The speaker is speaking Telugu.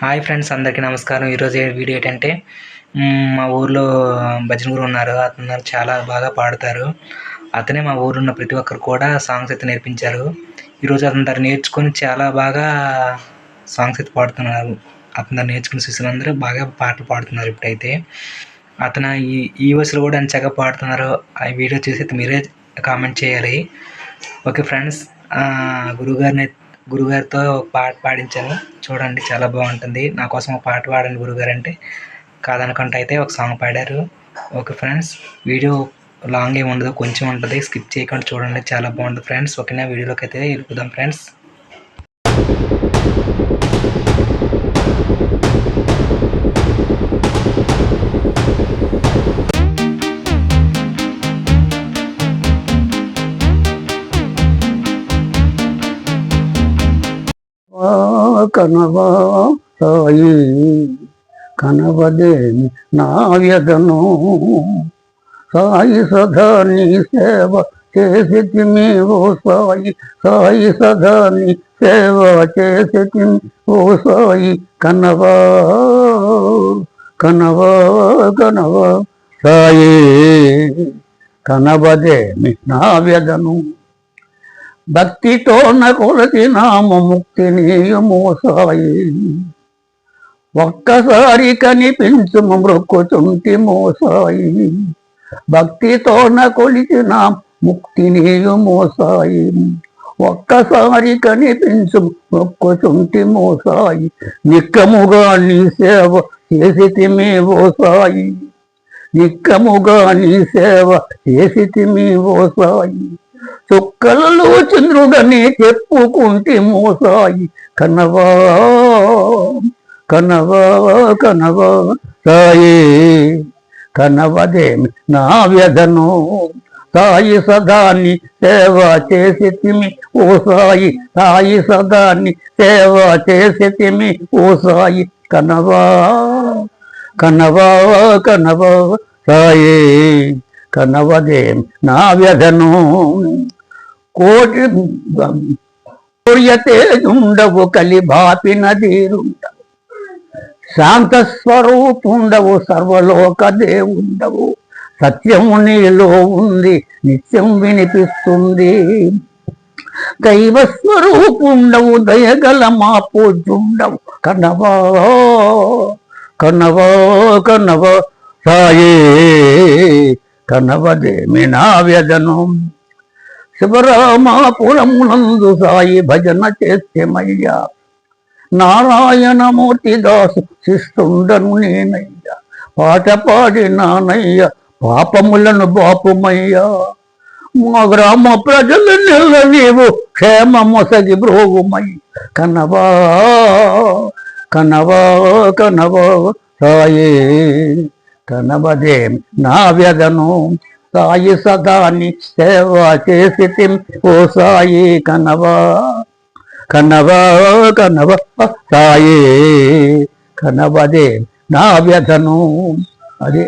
హాయ్ ఫ్రెండ్స్, అందరికీ నమస్కారం. ఈరోజు వీడియో ఏంటంటే మా ఊర్లో భజన గురువు ఉన్నారు. అతను చాలా బాగా పాడతారు. అతనే మా ఊర్లో ఉన్న ప్రతి ఒక్కరు కూడా సాంగ్స్ అయితే నేర్పించారు. ఈరోజు అతని దగ్గర నేర్చుకొని చాలా బాగా సాంగ్స్ అయితే పాడుతున్నారు. అతని దగ్గర నేర్చుకున్న శిష్యులందరూ బాగా పాటలు పాడుతున్నారు. ఇప్పుడైతే అతను ఈ వయసులో కూడా ఎంత చక్కగా పాడుతున్నారు. ఆ వీడియో చూసి అయితే మీరే కామెంట్ చేయాలి. ఓకే ఫ్రెండ్స్, గురుగారితో పాట పాడించాను. చూడండి, చాలా బాగుంటుంది. నా కోసం ఒక పాట పాడండి గురుగారు అంటే కాదనుకుంటే అయితే ఒక సాంగ్ పాడారు. ఓకే ఫ్రెండ్స్, వీడియో లాంగ్ ఏమి ఉండదు, కొంచెం ఉంటుంది. స్కిప్ చేయకుండా చూడండి, చాలా బాగుంటుంది ఫ్రెండ్స్. ఓకేనా, వీడియోలోకి అయితే వెళ్ళిపోదాం ఫ్రెండ్స్. కనవా సాయి కనవదేమి నా వ్యధను సాయి సదా నీ సేవ చేసితిమి ఓ సాయి సాయి సదా నీ సేవ చేసితిమి ఓ సాయి కనవా కనవా కనవా సాయి కనవదేమి నా వ్యధను భక్తితో నకొలతి నామ ముక్తి నీయమో సాయి ఒక్కసారి కనిపించు మృక్కుచుంటి మోసాయి భక్తితో నకొలిచి నా ముక్తి నీయమో సాయి ఒక్కసారి కనిపించు మొక్కుచుంటి మోసాయి నిక్కముగా నీ సేవ చేసితిమి ఓ సాయి నిక్కముగా నీ సేవ చేసితిమి ఓ సాయి చుక్కలలో చంద్రుడని చెప్పుకుంటే మోసాయి కనవా కనవా కనవా సాయి కనవదేమి నా వ్యధను సాయి సదాన్ని సేవ చేసితిమి ఓ సాయి సాయి సదాన్ని సేవ చేసితిమి ఓ సాయి కనవా కనవా కనవా సాయి కనవదేం నా వ్యధను కోటి తేజుండవు కలి బాపిన తీరుండవు శాంత స్వరూపుండవు సర్వలోక దేవుండవు సత్యము నీలో ఉంది నిత్యం వినిపిస్తుంది దైవ స్వరూపుండవు దయగల మా పూజుండవు కనవా కనవా కనవా సాయి కనవదేమి నా వ్యధను శివరామాపురమునందు సాయి భజన చేస్తేమయ్యా నారాయణమూర్తి దాసు శిష్టుండను నేనయ్యా పాట పాడినానయ్య పాపములను బాపుమయ్యా మా గ్రామ ప్రజల నెల నీవు క్షేమమొసగి బ్రోగుమయ్య కనవా కనవా కనవా సాయి కనవదేమి నా వ్యధను సాయి సదాని సేవ చేసితిం ఓ సాయి కనవా కనవా కనవా సాయి కనవదేమి నా వ్యధను అదే